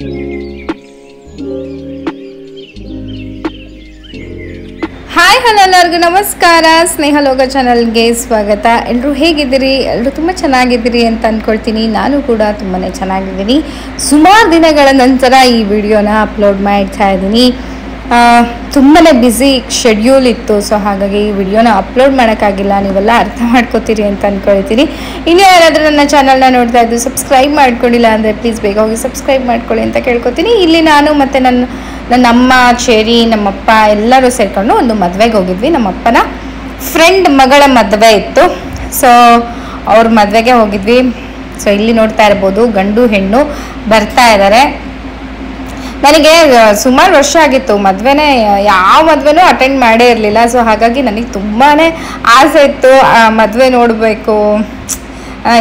Hi hello ಎಲ್ಲರಿಗೂ ನಮಸ್ಕಾರ. ಸ್ನೇಹ ಲೋಕ ಚಾನಲ್ಗೆ ಸ್ವಾಗತ. ಎಲ್ಲರೂ ಹೇಗಿದ್ದೀರಿ? ಎಲ್ಲರೂ ತುಂಬ ಚೆನ್ನಾಗಿದ್ದೀರಿ ಅಂತ ಅಂದ್ಕೊಳ್ತೀನಿ. ನಾನು ಕೂಡ ತುಂಬಾ ಚೆನ್ನಾಗಿದ್ದೀನಿ. ಸುಮಾರು ದಿನಗಳ ನಂತರ ಈ ವಿಡಿಯೋನ ಅಪ್ಲೋಡ್ ಮಾಡ್ತಾ ಇದ್ದೀನಿ. ತುಂಬಾ ಬ್ಯುಸಿ ಶೆಡ್ಯೂಲ್ ಇತ್ತು, ಸೊ ಹಾಗಾಗಿ ಈ ವಿಡಿಯೋನ ಅಪ್ಲೋಡ್ ಮಾಡೋಕ್ಕಾಗಿಲ್ಲ. ನೀವೆಲ್ಲ ಅರ್ಥ ಮಾಡ್ಕೋತೀರಿ ಅಂತ ಅಂದ್ಕೊಳ್ತೀನಿ. ಇನ್ನು ಯಾರಾದರೂ ನನ್ನ ಚಾನಲ್ನ ನೋಡ್ತಾ ಇದ್ದು ಸಬ್ಸ್ಕ್ರೈಬ್ ಮಾಡ್ಕೊಂಡಿಲ್ಲ ಅಂದರೆ ಪ್ಲೀಸ್ ಬೇಗ ಹೋಗಿ ಸಬ್ಸ್ಕ್ರೈಬ್ ಮಾಡ್ಕೊಳ್ಳಿ ಅಂತ ಕೇಳ್ಕೊತೀನಿ. ಇಲ್ಲಿ ನಾನು ಮತ್ತು ನನ್ನ ಅಮ್ಮ, ಚೇರಿ, ನಮ್ಮಪ್ಪ ಎಲ್ಲರೂ ಸೇರಿಕೊಂಡು ಒಂದು ಮದುವೆಗೆ ಹೋಗಿದ್ವಿ. ನಮ್ಮಪ್ಪನ ಫ್ರೆಂಡ್ ಮಗಳ ಮದುವೆ ಇತ್ತು, ಸೊ ಅವ್ರ ಮದುವೆಗೆ ಹೋಗಿದ್ವಿ. ಸೊ ಇಲ್ಲಿ ನೋಡ್ತಾ ಇರ್ಬೋದು, ಗಂಡು ಹೆಣ್ಣು ಬರ್ತಾ ಇದ್ದಾರೆ. ನನಗೆ ಸುಮಾರು ವರ್ಷ ಆಗಿತ್ತು ಮದುವೆನೇ, ಯಾವ ಮದುವೆನೂ ಅಟೆಂಡ್ ಮಾಡೇ ಇರಲಿಲ್ಲ. ಸೊ ಹಾಗಾಗಿ ನನಗೆ ತುಂಬಾ ಆಸೆ ಇತ್ತು ಮದುವೆ ನೋಡಬೇಕು,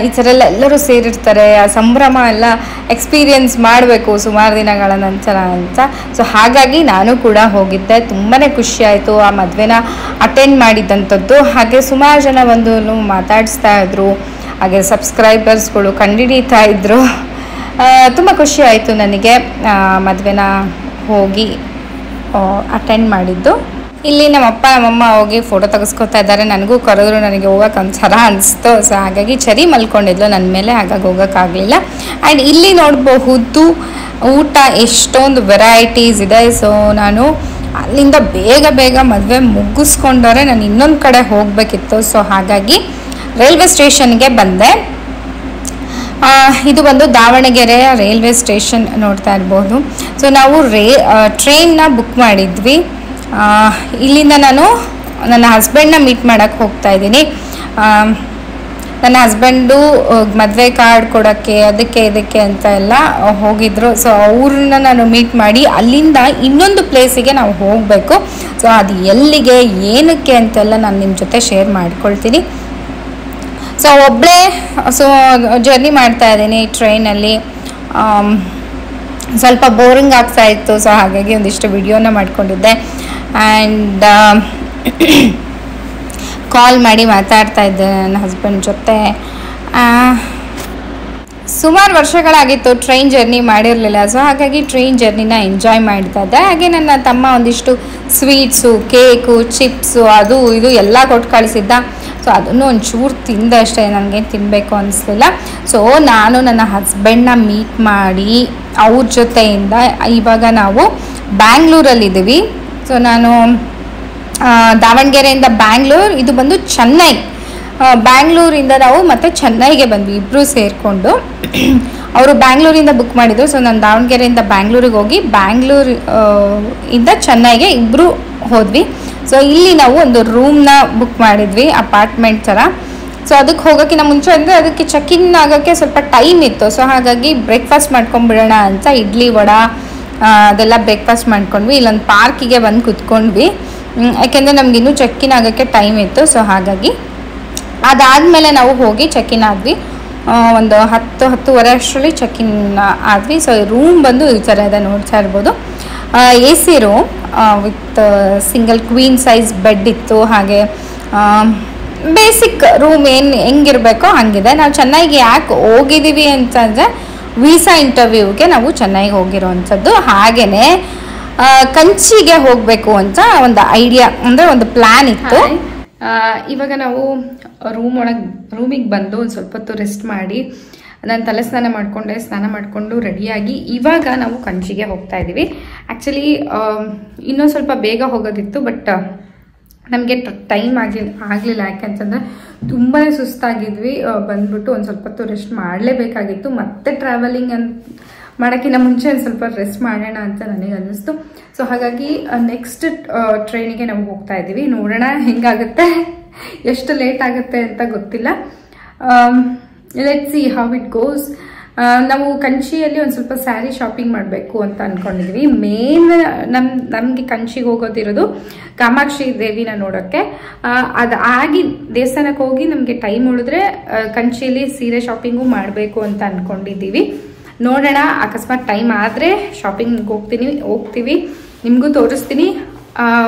ಈ ಥರ ಎಲ್ಲರೂ ಸೇರಿರ್ತಾರೆ, ಆ ಸಂಭ್ರಮ ಎಲ್ಲ ಎಕ್ಸ್ಪೀರಿಯನ್ಸ್ ಮಾಡಬೇಕು ಸುಮಾರು ದಿನಗಳ ನಂತರ ಅಂತ. ಸೊ ಹಾಗಾಗಿ ನಾನು ಕೂಡ ಹೋಗಿದ್ದೆ. ತುಂಬಾ ಖುಷಿ ಆಯಿತು ಆ ಮದುವೆನ ಅಟೆಂಡ್ ಮಾಡಿದ್ದಂಥದ್ದು. ಹಾಗೆ ಸುಮಾರು ಜನ ಬಂದು ಮಾತಾಡಿಸ್ತಾ ಇದ್ರು, ಹಾಗೆ ಸಬ್ಸ್ಕ್ರೈಬರ್ಸ್ಗಳು ಕಂಡುಹಿಡಿತಾ ಇದ್ರು. ತುಂಬ ಖುಷಿ ಆಯಿತು ನನಗೆ ಮದುವೆನ ಹೋಗಿ ಅಟೆಂಡ್ ಮಾಡಿದ್ದು. ಇಲ್ಲಿ ನಮ್ಮಪ್ಪ ನಮ್ಮಮ್ಮ ಹೋಗಿ ಫೋಟೋ ತೆಗೆಸ್ಕೊತಾ ಇದ್ದಾರೆ. ನನಗೂ ಕರೆದ್ರು, ನನಗೆ ಹೋಗೋಕೆ ಒಂಥರ ಅನಿಸ್ತು. ಸೊ ಹಾಗಾಗಿ ಚರಿ ಮಲ್ಕೊಂಡಿದ್ಲು ನನ್ನ ಮೇಲೆ, ಹಾಗಾಗಿ ಹೋಗೋಕ್ಕಾಗಲಿಲ್ಲ. ಆ್ಯಂಡ್ ಇಲ್ಲಿ ನೋಡಬಹುದು ಊಟ ಎಷ್ಟೊಂದು ವೆರೈಟೀಸ್ ಇದೆ. ಸೊ ನಾನು ಅಲ್ಲಿಂದ ಬೇಗ ಮದುವೆ ಮುಗಿಸ್ಕೊಂಡರೆ ನಾನು ಇನ್ನೊಂದು ಕಡೆ ಹೋಗಬೇಕಿತ್ತು. ಸೊ ಹಾಗಾಗಿ ರೈಲ್ವೆ ಸ್ಟೇಷನ್ಗೆ ಬಂದೆ. ಇದು ಬಂದು ದಾವಣಗೆರೆಯ ರೈಲ್ವೆ ಸ್ಟೇಷನ್ ನೋಡ್ತಾ ಇರ್ಬೋದು. ಸೊ ನಾವು ಟ್ರೈನ್ನ ಬುಕ್ ಮಾಡಿದ್ವಿ. ಇಲ್ಲಿಂದ ನಾನು ನನ್ನ ಹಸ್ಬೆಂಡ್ನ ಮೀಟ್ ಮಾಡೋಕ್ಕೆ ಹೋಗ್ತಾ ಇದ್ದೀನಿ. ನನ್ನ ಹಸ್ಬೆಂಡು ಮದುವೆ ಕಾರ್ಡ್ ಕೊಡೋಕ್ಕೆ ಅದಕ್ಕೆ ಅಂತ ಎಲ್ಲ ಹೋಗಿದ್ರು. ಸೊ ಅವ್ರನ್ನ ನಾನು ಮೀಟ್ ಮಾಡಿ ಅಲ್ಲಿಂದ ಇನ್ನೊಂದು ಪ್ಲೇಸಿಗೆ ನಾವು ಹೋಗಬೇಕು. ಸೊ ಅದು ಎಲ್ಲಿಗೆ ಏನಕ್ಕೆ ಅಂತೆಲ್ಲ ನಾನು ನಿಮ್ಮ ಜೊತೆ ಶೇರ್ ಮಾಡ್ಕೊಳ್ತೀನಿ. ಸೊ ಒಬ್ಬಳೇ ಜರ್ನಿ ಮಾಡ್ತಾ ಇದ್ದೀನಿ ಟ್ರೈನಲ್ಲಿ. ಸ್ವಲ್ಪ ಬೋರಿಂಗ್ ಆಗ್ತಾ ಇತ್ತು. ಸೊ ಹಾಗಾಗಿ ಒಂದಿಷ್ಟು ವಿಡಿಯೋನ ಮಾಡ್ಕೊಂಡಿದ್ದೆ. ಆ್ಯಂಡ್ ಕಾಲ್ ಮಾಡಿ ಮಾತಾಡ್ತಾ ಇದ್ದೆ ನನ್ನ ಹಸ್ಬೆಂಡ್ ಜೊತೆ. ಸುಮಾರು ವರ್ಷಗಳಾಗಿತ್ತು ಟ್ರೈನ್ ಜರ್ನಿ ಮಾಡಿರಲಿಲ್ಲ. ಸೊ ಹಾಗಾಗಿ ಟ್ರೈನ್ ಜರ್ನಿನ ಎಂಜಾಯ್ ಮಾಡ್ತಾ ಇದ್ದೆ. ಹಾಗೆ ನನ್ನ ತಮ್ಮ ಒಂದಿಷ್ಟು ಸ್ವೀಟ್ಸು, ಕೇಕು, ಚಿಪ್ಸು ಅದು ಇದು ಎಲ್ಲ ಕೊಟ್ಟು ಕಳಿಸಿದ್ದ. ಸೊ ಅದನ್ನು ಒಂಚೂರು ತಿಂದೆ ಅಷ್ಟೇ, ನನಗೇನು ತಿನ್ನಬೇಕು ಅನಿಸ್ಲಿಲ್ಲ. ಸೊ ನಾನು ನನ್ನ ಹಸ್ಬೆಂಡ್ನ ಮೀಟ್ ಮಾಡಿ ಅವ್ರ ಜೊತೆಯಿಂದ ಇವಾಗ ನಾವು ಬ್ಯಾಂಗ್ಳೂರಲ್ಲಿದ್ದೀವಿ. ಸೊ ನಾನು ದಾವಣಗೆರೆಯಿಂದ ಬ್ಯಾಂಗ್ಳೂರು, ಇದು ಬಂದು ಚೆನ್ನೈ. ಬ್ಯಾಂಗ್ಳೂರಿಂದ ನಾವು ಮತ್ತೆ ಚೆನ್ನೈಗೆ ಬಂದ್ವಿ ಇಬ್ಬರು ಸೇರಿಕೊಂಡು. ಅವರು ಬ್ಯಾಂಗ್ಳೂರಿಂದ ಬುಕ್ ಮಾಡಿದರು. ಸೊ ನಾನು ದಾವಣಗೆರೆಯಿಂದ ಬ್ಯಾಂಗ್ಳೂರಿಗೆ ಹೋಗಿ ಇಂದ ಚೆನ್ನೈಗೆ ಇಬ್ಬರು ಹೋದ್ವಿ. ಸೊ ಇಲ್ಲಿ ನಾವು ಒಂದು ರೂಮ್ನ ಬುಕ್ ಮಾಡಿದ್ವಿ, ಅಪಾರ್ಟ್ಮೆಂಟ್ ಥರ. ಸೊ ಅದಕ್ಕೆ ಹೋಗೋಕ್ಕಿಂತ ಮುಂಚೆ ಅಂದರೆ ಅದಕ್ಕೆ ಚೆಕ್ ಇನ್ ಆಗೋಕ್ಕೆ ಸ್ವಲ್ಪ ಟೈಮ್ ಇತ್ತು. ಸೊ ಹಾಗಾಗಿ ಬ್ರೇಕ್ಫಾಸ್ಟ್ ಮಾಡ್ಕೊಂಡ್ಬಿಡೋಣ ಅಂತ ಇಡ್ಲಿ ವಡ ಅದೆಲ್ಲ ಬ್ರೇಕ್ಫಾಸ್ಟ್ ಮಾಡ್ಕೊಂಡ್ವಿ. ಇಲ್ಲೊಂದು ಪಾರ್ಕಿಗೆ ಬಂದು ಕುತ್ಕೊಂಡ್ವಿ, ಯಾಕೆಂದರೆ ನಮ್ಗೆ ಇನ್ನೂ ಚೆಕ್ ಇನ್ ಆಗೋಕ್ಕೆ ಟೈಮ್ ಇತ್ತು. ಸೊ ಹಾಗಾಗಿ ಅದಾದಮೇಲೆ ನಾವು ಹೋಗಿ ಚೆಕ್ ಇನ್ ಆದ್ವಿ. ಒಂದು 10-10:30 ಅಷ್ಟರಲ್ಲಿ ಚೆಕ್ ಇನ್ ಆದ್ವಿ. ಸೊ ರೂಮ್ ಬಂದು ಈ ಥರ ಇದೆ, ನೋಡ್ತಾ ಇರ್ಬೋದು. AC room with single queen size bed ಇತ್ತು. ಹಾಗೆ ಬೇಸಿಕ್ ರೂಮ್ ಹೆಂಗಿರಬೇಕೋ ಹಂಗಿದೆ. ನಾವು ಚೆನ್ನೈಗೆ ಯಾಕೆ ಹೋಗಿದ್ದೀವಿ ಅಂತಂದರೆ ವೀಸಾ ಇಂಟರ್ವ್ಯೂಗೆ ನಾವು ಚೆನ್ನೈಗೆ ಹೋಗಿರೋವಂಥದ್ದು. ಹಾಗೆಯೇ ಕಂಚಿಗೆ ಹೋಗಬೇಕು ಅಂತ ಒಂದು ಐಡಿಯಾ, ಅಂದರೆ ಒಂದು ಪ್ಲ್ಯಾನ್ ಇತ್ತು. ಇವಾಗ ನಾವು ರೂಮಿಗೆ ಬಂದು ಒಂದು ಸ್ವಲ್ಪ ಹೊತ್ತು ರೆಸ್ಟ್ ಮಾಡಿ ನಾನು ತಲೆ ಸ್ನಾನ ಮಾಡಿಕೊಂಡು ರೆಡಿಯಾಗಿ ಇವಾಗ ನಾವು ಕಂಚಿಗೆ ಹೋಗ್ತಾ ಇದ್ದೀವಿ. ಆ್ಯಕ್ಚುಲಿ ಇನ್ನೊಂದು ಸ್ವಲ್ಪ ಬೇಗ ಹೋಗೋದಿತ್ತು, ಬಟ್ ನಮಗೆ ಟೈಮ್ ಆಗಲಿಲ್ಲ. ಯಾಕೆಂತಂದರೆ ತುಂಬಾ ಸುಸ್ತಾಗಿದ್ವಿ. ಬಂದ್ಬಿಟ್ಟು ಒಂದು ಸ್ವಲ್ಪ ಹೊತ್ತು ರೆಸ್ಟ್ ಮಾಡಲೇಬೇಕಾಗಿತ್ತು. ಮತ್ತೆ ಟ್ರಾವೆಲಿಂಗ್ ಮಾಡೋಕ್ಕಿಂತ ಮುಂಚೆ ಒಂದು ಸ್ವಲ್ಪ ರೆಸ್ಟ್ ಮಾಡೋಣ ಅಂತ ನನಗೆ ಅನ್ನಿಸ್ತು. ಸೊ ಹಾಗಾಗಿ ನೆಕ್ಸ್ಟ್ ಟ್ರೈನಿಗೆ ನಾವು ಹೋಗ್ತಾ ಇದ್ದೀವಿ. ನೋಡೋಣ ಹೆಂಗಾಗುತ್ತೆ, ಎಷ್ಟು ಲೇಟ್ ಆಗುತ್ತೆ ಅಂತ ಗೊತ್ತಿಲ್ಲ. Let's see how it goes. ನಾವು ಕಂಚಿಯಲ್ಲಿ ಒಂದು ಸ್ವಲ್ಪ ಸ್ಯಾರಿ ಶಾಪಿಂಗ್ ಮಾಡಬೇಕು ಅಂತ ಅಂದ್ಕೊಂಡಿದ್ವಿ. ಮೇನ್ ನಮಗೆ ಕಂಚಿಗೆ ಹೋಗೋದಿರೋದು ಕಾಮಾಕ್ಷಿ ದೇವಿನ ನೋಡೋಕ್ಕೆ. ಅದಾಗಿ ದೇವಸ್ಥಾನಕ್ಕೆ ಹೋಗಿ ನಮಗೆ ಟೈಮ್ ಉಳಿದ್ರೆ ಕಂಚಿಯಲ್ಲಿ ಸೀರೆ ಶಾಪಿಂಗು ಮಾಡಬೇಕು ಅಂತ ಅಂದ್ಕೊಂಡಿದ್ದೀವಿ. ನೋಡೋಣ, ಅಕಸ್ಮಾತ್ ಟೈಮ್ ಆದರೆ ಶಾಪಿಂಗ್ ಹೋಗ್ತೀವಿ, ನಿಮಗೂ ತೋರಿಸ್ತೀನಿ.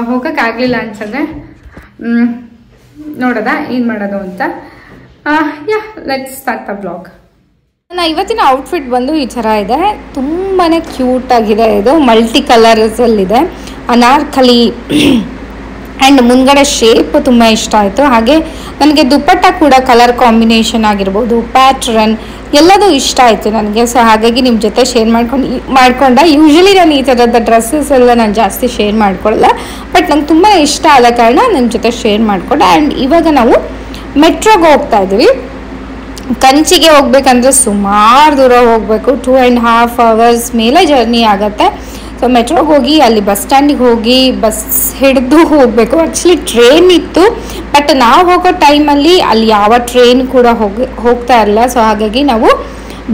ಹೋಗೋಕ್ಕಾಗಲಿಲ್ಲ ಅಂತಂದರೆ ನೋಡೋದಾ ಏನು ಮಾಡೋದು ಅಂತ. Let's start the blog. ಇವತ್ತಿನ ಔಟ್ಫಿಟ್ ಬಂದು ಈ ಥರ ಇದೆ, ತುಂಬಾ ಕ್ಯೂಟಾಗಿದೆ. ಇದು ಮಲ್ಟಿ ಕಲರ್ಸಲ್ಲಿದೆ, ಅನಾರ್ಕಲಿ ಆ್ಯಂಡ್ ಮುಂದ್ಗಡೆ ಶೇಪ್ ತುಂಬ ಇಷ್ಟ ಆಯಿತು. ಹಾಗೆ ನನಗೆ ದುಪ್ಪಟ್ಟ ಕೂಡ ಕಲರ್ ಕಾಂಬಿನೇಷನ್ ಆಗಿರ್ಬೋದು, ಪ್ಯಾಟ್ರನ್ ಎಲ್ಲದೂ ಇಷ್ಟ ಆಯಿತು ನನಗೆ. ಸೊ ಹಾಗಾಗಿ ನಿಮ್ಮ ಜೊತೆ ಶೇರ್ ಮಾಡ್ಕೊಂಡೆ. ಯೂಶ್ವಲಿ ನಾನು ಈ ಥರದ ಡ್ರೆಸ್ಸಸ್ ಎಲ್ಲ ನಾನು ಜಾಸ್ತಿ ಶೇರ್ ಮಾಡ್ಕೊಳ್ಳಲ್ಲ, ಬಟ್ ನಂಗೆ ತುಂಬ ಇಷ್ಟ ಆದ ಕಾರಣ ನಿಮ್ಮ ಜೊತೆ ಶೇರ್ ಮಾಡಿಕೊಂಡೆ. ಆ್ಯಂಡ್ ಇವಾಗ ನಾವು ಮೆಟ್ರೋಗೆ ಹೋಗ್ತಾ ಇದ್ದೀವಿ. ಕಂಚಿಗೆ ಹೋಗ್ಬೇಕಂದ್ರೆ ಸುಮಾರು ದೂರ ಹೋಗಬೇಕು, 2.5 hours ಮೇಲೆ ಜರ್ನಿ ಆಗುತ್ತೆ. ಸೊ ಮೆಟ್ರೋಗೆ ಹೋಗಿ ಅಲ್ಲಿ ಬಸ್ ಸ್ಟ್ಯಾಂಡಿಗೆ ಹೋಗಿ ಬಸ್ ಹಿಡಿದು ಹೋಗಬೇಕು. ಆ್ಯಕ್ಚುಲಿ ಟ್ರೈನ್ ಇತ್ತು, ಬಟ್ ನಾವು ಹೋಗೋ ಟೈಮಲ್ಲಿ ಅಲ್ಲಿ ಯಾವ ಟ್ರೈನ್ ಕೂಡ ಹೋಗ್ತಾ ಇರಲಿಲ್ಲ. ಸೊ ಹಾಗಾಗಿ ನಾವು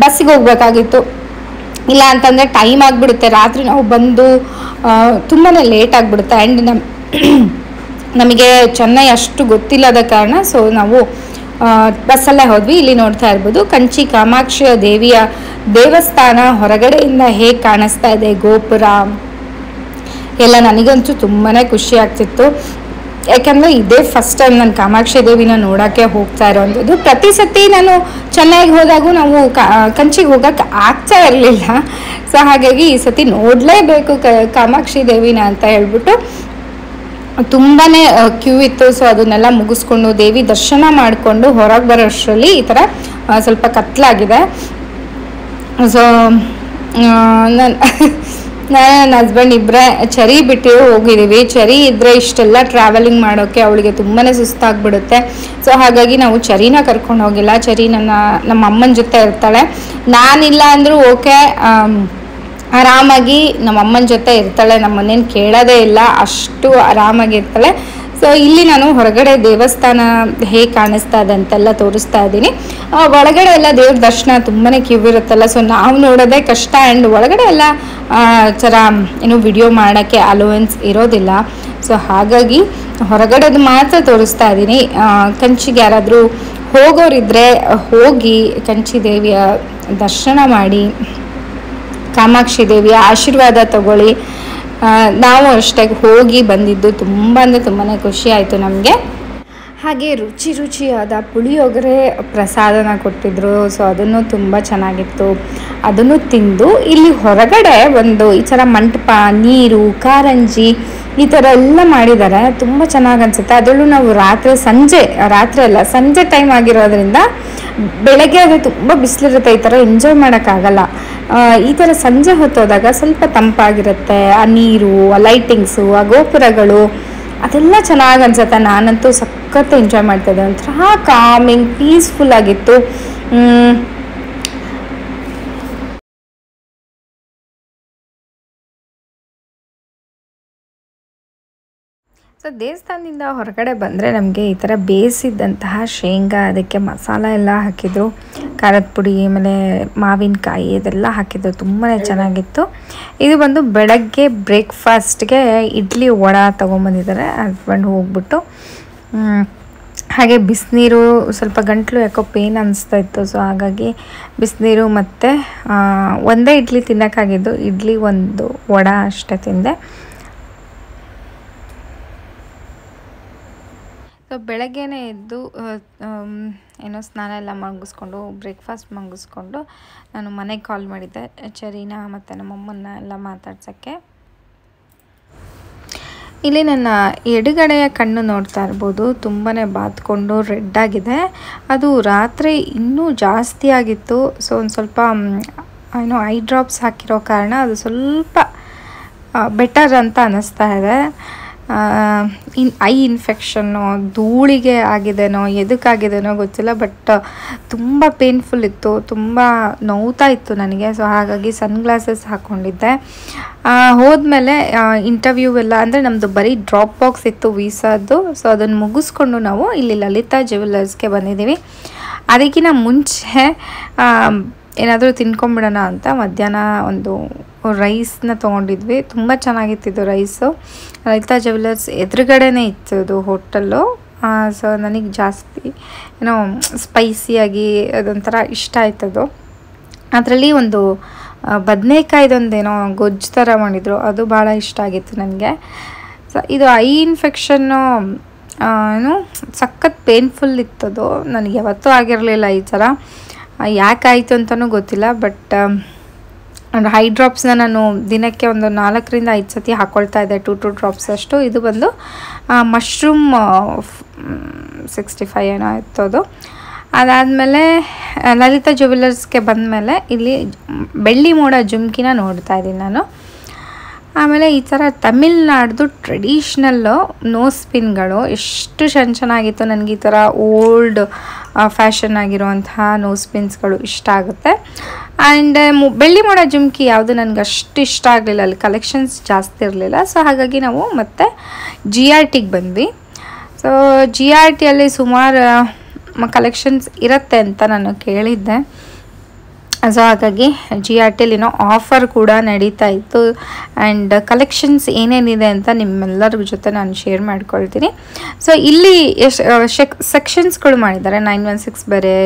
ಬಸ್ಸಿಗೆ ಹೋಗಬೇಕಾಗಿತ್ತು. ಇಲ್ಲ ಅಂತಂದರೆ ಟೈಮ್ ಆಗಿಬಿಡುತ್ತೆ, ರಾತ್ರಿ ನಾವು ಬಂದು ತುಂಬಾ ಲೇಟ್ ಆಗಿಬಿಡುತ್ತೆ. ಆ್ಯಂಡ್ ನಮಗೆ ಚೆನ್ನೈ ಅಷ್ಟು ಗೊತ್ತಿಲ್ಲದ ಕಾರಣ ಸೊ ನಾವು ಬಸ್ಸಲ್ಲೇ ಹೋದ್ವಿ. ಇಲ್ಲಿ ನೋಡ್ತಾ ಇರ್ಬೋದು ಕಂಚಿ ಕಾಮಾಕ್ಷಿ ದೇವಿಯ ದೇವಸ್ಥಾನ ಹೊರಗಡೆಯಿಂದ ಹೇಗೆ ಕಾಣಿಸ್ತಾ ಇದೆ, ಗೋಪುರ ಎಲ್ಲ ನನಗಂತೂ ತುಂಬಾ ಖುಷಿ ಆಗ್ತಿತ್ತು. ಯಾಕಂದರೆ ಇದೇ ಫಸ್ಟ್ ಟೈಮ್ ನಾನು ಕಾಮಾಕ್ಷಿ ದೇವಿನ ನೋಡೋಕ್ಕೆ ಹೋಗ್ತಾ ಇರೋವಂಥದ್ದು. ಪ್ರತಿ ಸತಿ ನಾನು ಚೆನ್ನೈಗೆ ಹೋದಾಗೂ ನಾವು ಕಂಚಿಗೆ ಹೋಗೋಕ್ಕೆ ಆಗ್ತಾ ಇರಲಿಲ್ಲ. ಸೊ ಹಾಗಾಗಿ ಈ ಸತಿ ನೋಡಲೇಬೇಕು ಕಾಮಾಕ್ಷಿ ದೇವಿನ ಅಂತ ಹೇಳ್ಬಿಟ್ಟು ತುಂಬಾ ಕ್ಯೂ ಇತ್ತು. ಸೊ ಅದನ್ನೆಲ್ಲ ಮುಗಿಸ್ಕೊಂಡು ದೇವಿ ದರ್ಶನ ಮಾಡಿಕೊಂಡು ಹೊರಗೆ ಬರೋಷ್ಟರಲ್ಲಿ ಈ ಥರ ಸ್ವಲ್ಪ ಕತ್ಲಾಗಿದೆ. ಸೊ ನನ್ನ ಹಸ್ಬೆಂಡ್ ಇಬ್ಬರೇ ಚರಿ ಬಿಟ್ಟು ಹೋಗಿದ್ದೀವಿ. ಚರಿ ಇದ್ದರೆ ಇಷ್ಟೆಲ್ಲ ಟ್ರಾವೆಲಿಂಗ್ ಮಾಡೋಕ್ಕೆ ಅವಳಿಗೆ ತುಂಬಾ ಸುಸ್ತಾಗ್ಬಿಡುತ್ತೆ. ಸೊ ಹಾಗಾಗಿ ನಾವು ಚರಿನ ಕರ್ಕೊಂಡು ಹೋಗಿಲ್ಲ. ಚರಿ ನಮ್ಮ ಅಮ್ಮನ ಜೊತೆ ಇರ್ತಾಳೆ. ನಾನಿಲ್ಲ ಅಂದರೂ ಓಕೆ, ಆರಾಮಾಗಿ ನಮ್ಮ ಅಮ್ಮನ ಜೊತೆ ಇರ್ತಾಳೆ. ನಮ್ಮನ್ನೇನು ಕೇಳೋದೇ ಇಲ್ಲ, ಅಷ್ಟು ಆರಾಮಾಗಿರ್ತಾಳೆ. ಸೊ ಇಲ್ಲಿ ನಾನು ಹೊರಗಡೆ ದೇವಸ್ಥಾನ ಹೇಗೆ ಕಾಣಿಸ್ತಾ ಇದೆ ಅಂತೆಲ್ಲ ತೋರಿಸ್ತಾ ಇದ್ದೀನಿ. ಒಳಗಡೆ ಎಲ್ಲ ದೇವ್ರ ದರ್ಶನ ತುಂಬಾ ಕ್ಯೂ ಇರುತ್ತಲ್ಲ, ಸೊ ನಾವು ನೋಡೋದೇ ಕಷ್ಟ. ಆ್ಯಂಡ್ ಒಳಗಡೆ ಎಲ್ಲ ಥರ ಏನು ವಿಡಿಯೋ ಮಾಡೋಕ್ಕೆ ಅಲೋವೆನ್ಸ್ ಇರೋದಿಲ್ಲ. ಸೊ ಹಾಗಾಗಿ ಹೊರಗಡೆದು ಮಾತ್ರ ತೋರಿಸ್ತಾ ಇದ್ದೀನಿ. ಕಂಚಿಗೆ ಯಾರಾದರೂ ಹೋಗೋರಿದ್ದರೆ ಹೋಗಿ ಕಂಚಿ ದೇವಿಯ ದರ್ಶನ ಮಾಡಿ ಕಾಮಾಕ್ಷಿ ದೇವಿಯ ಆಶೀರ್ವಾದ ತಗೊಳ್ಳಿ. ನಾವು ಅಷ್ಟೇ ಹೋಗಿ ಬಂದಿದ್ದು ತುಂಬ ಖುಷಿ ಆಯಿತು ನಮಗೆ. ಹಾಗೆ ರುಚಿಯಾದ ಪುಳಿಯೋಗರೆ ಪ್ರಸಾದನ ಕೊಟ್ಟಿದ್ದರು. ಸೊ ಅದನ್ನು ತುಂಬ ಚೆನ್ನಾಗಿತ್ತು. ಅದನ್ನು ತಿಂದು ಇಲ್ಲಿ ಹೊರಗಡೆ ಒಂದು ಈ ಥರ ಮಂಟಪ, ನೀರು, ಕಾರಂಜಿ ಈ ಥರ ಎಲ್ಲ ಮಾಡಿದ್ದಾರೆ. ತುಂಬ ಚೆನ್ನಾಗಿ ಅನಿಸುತ್ತೆ. ಅದರಲ್ಲೂ ನಾವು ಸಂಜೆ ಟೈಮ್ ಆಗಿರೋದ್ರಿಂದ ಬೆಳಗ್ಗೆ ಅದು ತುಂಬ ಬಿಸಿಲಿರುತ್ತೆ, ಈ ಥರ ಎಂಜಾಯ್ ಮಾಡೋಕ್ಕಾಗಲ್ಲ. ಈ ಥರ ಸಂಜೆ ಹೊತ್ತೋದಾಗ ಸ್ವಲ್ಪ ತಂಪಾಗಿರುತ್ತೆ. ಆ ನೀರು, ಆ ಲೈಟಿಂಗ್ಸು, ಆ ಗೋಪುರಗಳು ಅದೆಲ್ಲ ಚೆನ್ನಾಗಿ ಅನ್ಸುತ್ತೆ. ನಾನಂತೂ ಸಖತ್ ಎಂಜಾಯ್ ಮಾಡ್ತಾಯಿದ್ದೆ. ಒಂಥರ ಕಾಮಿಂಗ್, ಪೀಸ್ಫುಲ್ ಆಗಿತ್ತು. ಸೊ ದೇವಸ್ಥಾನದಿಂದ ಹೊರಗಡೆ ಬಂದರೆ ನಮಗೆ ಈ ಥರ ಬೇಯಿಸಿದ್ದಂತಹ ಶೇಂಗಾ, ಅದಕ್ಕೆ ಮಸಾಲ ಎಲ್ಲ ಹಾಕಿದ್ರು, ಖಾರದ ಪುಡಿ, ಆಮೇಲೆ ಮಾವಿನಕಾಯಿ ಇದೆಲ್ಲ ಹಾಕಿದ್ರು. ತುಂಬಾ ಚೆನ್ನಾಗಿತ್ತು. ಇದು ಬಂದು ಬೆಳಗ್ಗೆ ಬ್ರೇಕ್ಫಾಸ್ಟ್ಗೆ ಇಡ್ಲಿ ವಡೆ ತೊಗೊಂಬಂದಿದ್ದಾರೆ ಹಸ್ಬೆಂಡ್ ಹೋಗ್ಬಿಟ್ಟು. ಹಾಗೆ ಬಿಸಿನೀರು, ಸ್ವಲ್ಪ ಗಂಟಲು ಯಾಕೋ ಪೇನ್ ಅನಿಸ್ತಾ ಇತ್ತು. ಸೊ ಹಾಗಾಗಿ ಬಿಸಿನೀರು ಮತ್ತು ಒಂದೇ ಇಡ್ಲಿ ತಿನ್ನೋಕ್ಕಾಗಿದ್ದು, ಇಡ್ಲಿ ಒಂದು ವಡೆ ಅಷ್ಟೇ ತಿಂದೆ. ಸೊ ಬೆಳಗ್ಗೆನೇ ಎದ್ದು ಏನೋ ಸ್ನಾನ ಎಲ್ಲ ಮುಗಿಸ್ಕೊಂಡು ಬ್ರೇಕ್ಫಾಸ್ಟ್ ಮುಗಿಸ್ಕೊಂಡು ನಾನು ಮನೆಗೆ ಕಾಲ್ ಮಾಡಿದ್ದೆ, ಚರೀನಾ ಮತ್ತು ನಮ್ಮಮ್ಮನ್ನ ಎಲ್ಲ ಮಾತಾಡ್ಸೋಕ್ಕೆ. ಇಲ್ಲಿ ನನ್ನ ಎಡಗಡೆಯ ಕಣ್ಣು ನೋಡ್ತಾ ಇರ್ಬೋದು, ತುಂಬಾ ಬಾತ್ಕೊಂಡು ರೆಡ್ಡಾಗಿದೆ. ಅದು ರಾತ್ರಿ ಇನ್ನೂ ಜಾಸ್ತಿ ಆಗಿತ್ತು. ಸೊ ಒಂದು ಸ್ವಲ್ಪ ಏನೋ ಐ ಡ್ರಾಪ್ಸ್ ಹಾಕಿರೋ ಕಾರಣ ಅದು ಸ್ವಲ್ಪ ಬೆಟರ್ ಅಂತ ಅನ್ನಿಸ್ತಾ ಇದೆ. ಐ ಇನ್ಫೆಕ್ಷನ್ನು ಧೂಳಿಗೆ ಆಗಿದೆನೋ ಎದಕ್ಕಾಗಿದೆನೋ ಗೊತ್ತಿಲ್ಲ, ಬಟ್ ತುಂಬ ಪೇನ್ಫುಲ್ ಇತ್ತು, ತುಂಬ ನೋವ್ತಾ ಇತ್ತು ನನಗೆ. ಸೊ ಹಾಗಾಗಿ ಸನ್ಗ್ಲಾಸಸ್ ಹಾಕ್ಕೊಂಡಿದ್ದೆ. ಹೋದ್ಮೇಲೆ ಇಂಟರ್ವ್ಯೂ ಎಲ್ಲ ಅಂದರೆ ನಮ್ಮದು ಬರೀ ಡ್ರಾಪ್ ಬಾಕ್ಸ್ ಇತ್ತು ವೀಸಾದ್ದು. ಸೊ ಅದನ್ನು ಮುಗಿಸ್ಕೊಂಡು ನಾವು ಇಲ್ಲಿ ಲಲಿತಾ ಜ್ಯುವೆಲ್ಲರ್ಸ್ಗೆ ಬಂದಿದ್ದೀವಿ. ಅದಕ್ಕಿಂತ ಮುಂಚೆ ಏನಾದರೂ ತಿನ್ಕೊಂಬಿಡೋಣ ಅಂತ ಮಧ್ಯಾಹ್ನ ಒಂದು ರೈಸ್ನ ತೊಗೊಂಡಿದ್ವಿ. ತುಂಬ ಚೆನ್ನಾಗಿತ್ತಿದ್ದು ರೈಸು. ಲಲಿತಾ ಜ್ಯುವೆಲ್ಲರ್ಸ್ ಎದುರುಗಡೆನೇ ಇತ್ತು ಅದು ಹೋಟೆಲ್ಲು. ಸೊ ನನಗೆ ಜಾಸ್ತಿ ಏನೋ ಸ್ಪೈಸಿಯಾಗಿ ಅದೊಂಥರ ಇಷ್ಟ ಆಯ್ತದು. ಅದರಲ್ಲಿ ಒಂದು ಬದನೇಕಾಯ್ದೊಂದೇನೋ ಗೊಜ್ಜು ಥರ ಮಾಡಿದರು, ಅದು ಭಾಳ ಇಷ್ಟ ಆಗಿತ್ತು ನನಗೆ. ಸೊ ಇದು ಐ ಇನ್ಫೆಕ್ಷನ್ನು ಏನು ಸಖತ್ ಪೇನ್ಫುಲ್ ಇತ್ತದು. ನನಗೆ ಯಾವತ್ತೂ ಆಗಿರಲಿಲ್ಲ ಈ ಥರ. ಯಾಕಾಯಿತು ಅಂತಲೂ ಗೊತ್ತಿಲ್ಲ. ಬಟ್ ಐ ಡ್ರಾಪ್ಸ್ನ ನಾನು ದಿನಕ್ಕೆ ಒಂದು 4 ರಿಂದ 5 ಸತಿ ಹಾಕ್ಕೊಳ್ತಾ ಇದ್ದೆ, 2 ಡ್ರಾಪ್ಸ್ ಅಷ್ಟು. ಇದು ಬಂದು ಮಶ್ರೂಮ್ 65 ಏನೋ ಇತ್ತು ಅದು. ಅದಾದಮೇಲೆ ಲಲಿತಾ ಜ್ಯುವೆಲರ್ಸ್ಗೆ ಬಂದಮೇಲೆ ಇಲ್ಲಿ ಬೆಳ್ಳಿ ಮೋಡ ಜುಮ್ಕಿನ ನೋಡ್ತಾ ಇದ್ದೀನಿ ನಾನು. ಆಮೇಲೆ ಈ ಥರ ತಮಿಳ್ನಾಡ್ದು ಟ್ರೆಡಿಷ್ನಲ್ಲು ನೋಸ್ ಪಿನ್ಗಳು ಎಷ್ಟು ಚೆನ್ನಾಗಿತ್ತು. ನನಗೆ ಈ ಥರ ಓಲ್ಡ್ ಫ್ಯಾಷನ್ ಆಗಿರುವಂತಹ ನೋಸ್ ಪಿನ್ಸ್ಗಳು ಇಷ್ಟ ಆಗುತ್ತೆ. ಆ್ಯಂಡ್ ಬೆಳ್ಳಿ ಮೋಡ ಜುಮ್ಕಿ ಯಾವುದು ನನಗೆ ಅಷ್ಟು ಇಷ್ಟ ಆಗಲಿಲ್ಲ, ಅಲ್ಲಿ ಕಲೆಕ್ಷನ್ಸ್ ಜಾಸ್ತಿ ಇರಲಿಲ್ಲ. ಸೊ ಹಾಗಾಗಿ ನಾವು ಮತ್ತೆ GRTಗೆ ಬಂದ್ವಿ. ಸೊ GRTಯಲ್ಲಿ ಸುಮಾರು ಕಲೆಕ್ಷನ್ಸ್ ಇರುತ್ತೆ ಅಂತ ನಾನು ಕೇಳಿದ್ದೆ. ಸೊ ಹಾಗಾಗಿ GRTಯಲ್ಲಿನೋ ಆಫರ್ ಕೂಡ ನಡೀತಾ ಇತ್ತು. ಆ್ಯಂಡ್ ಕಲೆಕ್ಷನ್ಸ್ ಏನೇನಿದೆ ಅಂತ ನಿಮ್ಮೆಲ್ಲರ ಜೊತೆ ನಾನು ಶೇರ್ ಮಾಡ್ಕೊಳ್ತೀನಿ. ಸೊ ಇಲ್ಲಿ ಸೆಕ್ಷನ್ಸ್ಗಳು ಮಾಡಿದ್ದಾರೆ. 916 ಬೇರೆ,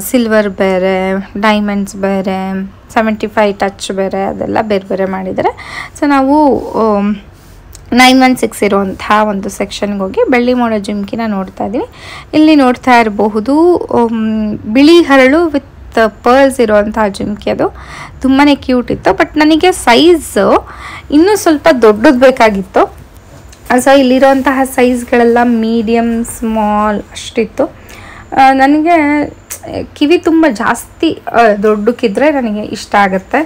ಸಿಲ್ವರ್ ಬೇರೆ, ಡೈಮಂಡ್ಸ್ ಬೇರೆ, 75 ಟಚ್ ಬೇರೆ, ಅದೆಲ್ಲ ಬೇರೆ ಬೇರೆ ಮಾಡಿದ್ದಾರೆ. ಸೊ ನಾವು 916 ಇರುವಂಥ ಒಂದು ಸೆಕ್ಷನ್ಗೆ ಹೋಗಿ ಬೆಳ್ಳಿ ಮೋಡ ಜುಮ್ಕಿನ ನೋಡ್ತಾ ಇದ್ದೀವಿ. ಇಲ್ಲಿ ನೋಡ್ತಾ ಇರಬಹುದು ಬಿಳಿ ಹರಳು ವಿತ್ ಪರ್ಲ್ಸ್ ಇರುವಂತಹ ಜುಮ್ಕಿ. ಅದು ತುಂಬಾ ಕ್ಯೂಟ್ ಇತ್ತು. ಬಟ್ ನನಗೆ ಸೈಜು ಇನ್ನೂ ಸ್ವಲ್ಪ ದೊಡ್ಡದು ಬೇಕಾಗಿತ್ತು. ಸೊ ಇಲ್ಲಿರುವಂತಹ ಸೈಜ್ಗಳೆಲ್ಲ ಮೀಡಿಯಮ್, ಸ್ಮಾಲ್ ಅಷ್ಟಿತ್ತು. ನನಗೆ ಕಿವಿ ತುಂಬ ಜಾಸ್ತಿ ದೊಡ್ಡಕ್ಕಿದ್ರೆ ನನಗೆ ಇಷ್ಟ ಆಗುತ್ತೆ.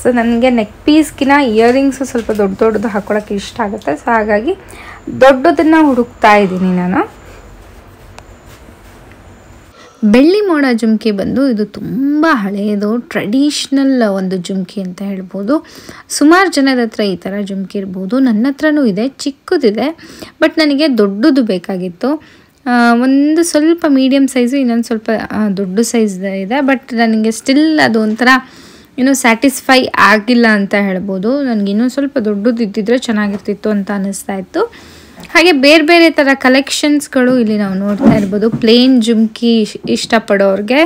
ಸೊ ನನಗೆ ನೆಕ್ ಪೀಸ್ಗಿನ ಇಯರಿಂಗ್ಸು ಸ್ವಲ್ಪ ದೊಡ್ಡದು ಹಾಕ್ಕೊಳ್ಳೋಕ್ಕೆ ಇಷ್ಟ ಆಗುತ್ತೆ. ಸೊ ಹಾಗಾಗಿ ದೊಡ್ಡದನ್ನು ಹುಡುಕ್ತಾ ಇದ್ದೀನಿ ನಾನು. ಬೆಳ್ಳಿ ಮೋಡ ಜುಮ್ಕಿ ಬಂದು ಇದು ತುಂಬ ಹಳೆಯದು, ಟ್ರೆಡಿಷ್ನಲ್ ಒಂದು ಜುಮ್ಕಿ ಅಂತ ಹೇಳ್ಬೋದು. ಸುಮಾರು ಜನದ ಹತ್ರ ಈ ಥರ ಜುಮ್ಕಿ ಇರ್ಬೋದು. ನನ್ನ ಹತ್ರನೂ ಇದೆ, ಚಿಕ್ಕದಿದೆ. ಬಟ್ ನನಗೆ ದೊಡ್ಡದು ಬೇಕಾಗಿತ್ತು. ಒಂದು ಸ್ವಲ್ಪ ಮೀಡಿಯಮ್ ಸೈಜು, ಇನ್ನೊಂದು ಸ್ವಲ್ಪ ದೊಡ್ಡ ಸೈಜ್ ಇದೆ. ಬಟ್ ನನಗೆ ಸ್ಟಿಲ್ ಅದು ಒಂಥರ ಇನ್ನೂ ಸ್ಯಾಟಿಸ್ಫೈ ಆಗಿಲ್ಲ ಅಂತ ಹೇಳ್ಬೋದು. ನನಗೆ ಇನ್ನೂ ಸ್ವಲ್ಪ ದೊಡ್ಡದು ಇದ್ದಿದ್ರೆ ಚೆನ್ನಾಗಿರ್ತಿತ್ತು ಅಂತ ಅನ್ನಿಸ್ತಾ ಇತ್ತು. ಹಾಗೆ ಬೇರೆ ಬೇರೆ ಥರ ಕಲೆಕ್ಷನ್ಸ್ಗಳು ಇಲ್ಲಿ ನಾವು ನೋಡ್ತಾ ಇರ್ಬೋದು. ಪ್ಲೇನ್ ಜುಮ್ಕಿ ಇಷ್ಟಪಡೋರಿಗೆ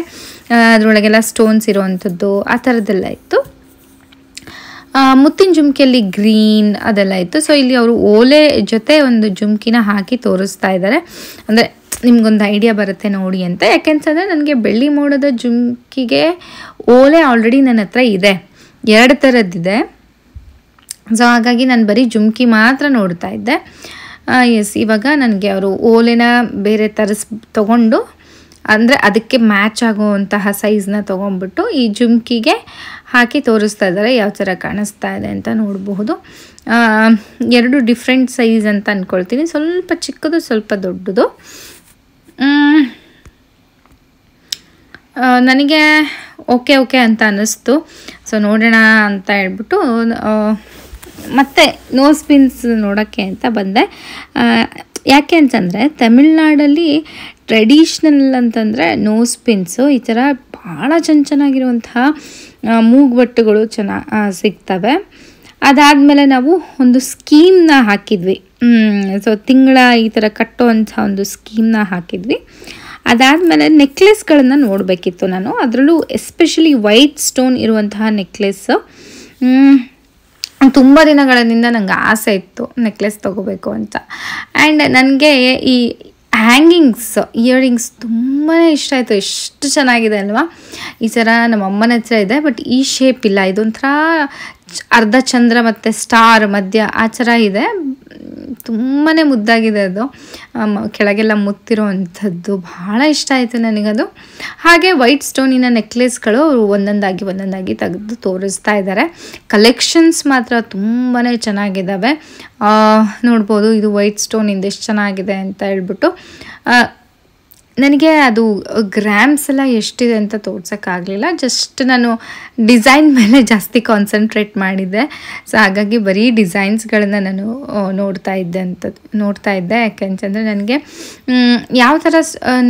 ಅದರೊಳಗೆಲ್ಲ ಸ್ಟೋನ್ಸ್ ಇರೋವಂಥದ್ದು ಆ ಥರದ್ದೆಲ್ಲ ಇತ್ತು. ಮುತ್ತಿನ ಜುಮ್ಕಿಯಲ್ಲಿ ಗ್ರೀನ್ ಅದೆಲ್ಲ ಇತ್ತು. ಸೊ ಇಲ್ಲಿ ಅವರು ಓಲೆ ಜೊತೆ ಒಂದು ಜುಮ್ಕಿನ ಹಾಕಿ ತೋರಿಸ್ತಾ ಇದ್ದಾರೆ. ಅಂದರೆ ನಿಮ್ಗೊಂದು ಐಡಿಯಾ ಬರುತ್ತೆ ನೋಡಿ ಅಂತ. ಯಾಕೆಂತಂದರೆ ನನಗೆ ಬೆಳ್ಳಿ ಮೋಡದ ಜುಮ್ಕಿಗೆ ಓಲೆ ಆಲ್ರೆಡಿ ನನ್ನ ಹತ್ರ ಇದೆ, 2 ಥರದ್ದಿದೆ. ಸೊ ಹಾಗಾಗಿ ನಾನು ಬರೀ ಜುಮ್ಕಿ ಮಾತ್ರ ನೋಡ್ತಾ ಇದ್ದೆ. ಎಸ್, ಇವಾಗ ನನಗೆ ಅವರು ಓಲೆನ ಬೇರೆ ತೊಗೊಂಡು, ಅಂದರೆ ಅದಕ್ಕೆ ಮ್ಯಾಚ್ ಆಗುವಂತಹ ಸೈಜ್ನ ತೊಗೊಂಡ್ಬಿಟ್ಟು ಈ ಜುಮ್ಕಿಗೆ ಹಾಕಿ ತೋರಿಸ್ತಾ ಇದ್ದಾರೆ. ಯಾವ ಥರ ಕಾಣಿಸ್ತಾ ಇದೆ ಅಂತ ನೋಡಬಹುದು. 2 ಡಿಫ್ರೆಂಟ್ ಸೈಜ್ ಅಂತ ಅಂದ್ಕೊಳ್ತೀನಿ. ಸ್ವಲ್ಪ ಚಿಕ್ಕದು, ಸ್ವಲ್ಪ ದೊಡ್ಡದು. ನನಗೆ ಓಕೆ ಅಂತ ಅನ್ನಿಸ್ತು. ಸೊ ನೋಡೋಣ ಅಂತ ಹೇಳ್ಬಿಟ್ಟು ಮತ್ತೆ ನೋಸ್ ಪಿನ್ಸ್ ನೋಡೋಕ್ಕೆ ಅಂತ ಬಂದೆ. ಯಾಕೆ ಅಂತಂದರೆ ತಮಿಳ್ನಾಡಲ್ಲಿ ಟ್ರೆಡಿಷ್ನಲ್ ಅಂತಂದರೆ ನೋಸ್ ಪಿನ್ಸು ಈ ಥರ ಭಾಳ ಚೆನ್ನಾಗಿರುವಂತಹ ಮೂಗುಬಟ್ಟುಗಳು ಸಿಗ್ತವೆ. ಅದಾದಮೇಲೆ ನಾವು ಒಂದು ಸ್ಕೀಮ್ನ ಹಾಕಿದ್ವಿ. ಸೊ ತಿಂಗಳ ಈ ಥರ ಕಟ್ಟುವಂಥ ಒಂದು ಸ್ಕೀಮ್ನ ಹಾಕಿದ್ವಿ. ಅದಾದಮೇಲೆ ನೆಕ್ಲೆಸ್ಗಳನ್ನು ನೋಡಬೇಕಿತ್ತು ನಾನು. ಅದರಲ್ಲೂ ಎಸ್ಪೆಷಲಿ ವೈಟ್ ಸ್ಟೋನ್ ಇರುವಂತಹ ನೆಕ್ಲೆಸ್ಸು. ತುಂಬ ದಿನಗಳಿಂದ ನನಗೆ ಆಸೆ ಇತ್ತು ನೆಕ್ಲೆಸ್ ತೊಗೋಬೇಕು ಅಂತ. ಆ್ಯಂಡ್ ನನಗೆ ಈ ಹ್ಯಾಂಗಿಂಗ್ಸ್, ಇಯರಿಂಗ್ಸ್ ತುಂಬಾ ಇಷ್ಟ ಆಯಿತು. ಎಷ್ಟು ಚೆನ್ನಾಗಿದೆ ಅಲ್ವಾ. ಈ ಥರ ನಮ್ಮ ಅಮ್ಮನ ಹತ್ರ ಇದೆ, ಬಟ್ ಈ ಶೇಪ್ ಇಲ್ಲ. ಇದೊಂಥರ ಅರ್ಧ ಚಂದ್ರ ಮತ್ತು ಸ್ಟಾರ್ ಮಧ್ಯ ಆ ಥರ ಇದೆ. ತುಂಬಾ ಮುದ್ದಾಗಿದೆ ಅದು. ಕೆಳಗೆಲ್ಲ ಮುತ್ತಿರುವಂಥದ್ದು ಭಾಳ ಇಷ್ಟ ಆಯಿತು ನನಗದು. ಹಾಗೆ ವೈಟ್ ಸ್ಟೋನಿನ ನೆಕ್ಲೆಸ್ಗಳು ಅವರು ಒಂದೊಂದಾಗಿ ತೆಗೆದು ತೋರಿಸ್ತಾ ಇದ್ದಾರೆ. ಕಲೆಕ್ಷನ್ಸ್ ಮಾತ್ರ ತುಂಬಾ ಚೆನ್ನಾಗಿದ್ದಾವೆ. ನೋಡ್ಬೋದು ಇದು ವೈಟ್ ಸ್ಟೋನಿಂದ ಎಷ್ಟು ಚೆನ್ನಾಗಿದೆ ಅಂತ ಹೇಳ್ಬಿಟ್ಟು. ನನಗೆ ಅದು ಗ್ರಾಮ್ಸ್ ಎಲ್ಲ ಎಷ್ಟಿದೆ ಅಂತ ತೋರ್ಸೋಕ್ಕಾಗಲಿಲ್ಲ. ಜಸ್ಟ್ ನಾನು ಡಿಸೈನ್ ಮೇಲೆ ಜಾಸ್ತಿ ಕಾನ್ಸಂಟ್ರೇಟ್ ಮಾಡಿದ್ದೆ. ಸೊ ಹಾಗಾಗಿ ಬರೀ ಡಿಸೈನ್ಸ್ಗಳನ್ನ ನಾನು ನೋಡ್ತಾ ಇದ್ದೆ. ಯಾಕೆಂತಂದರೆ ನನಗೆ ಯಾವ ಥರ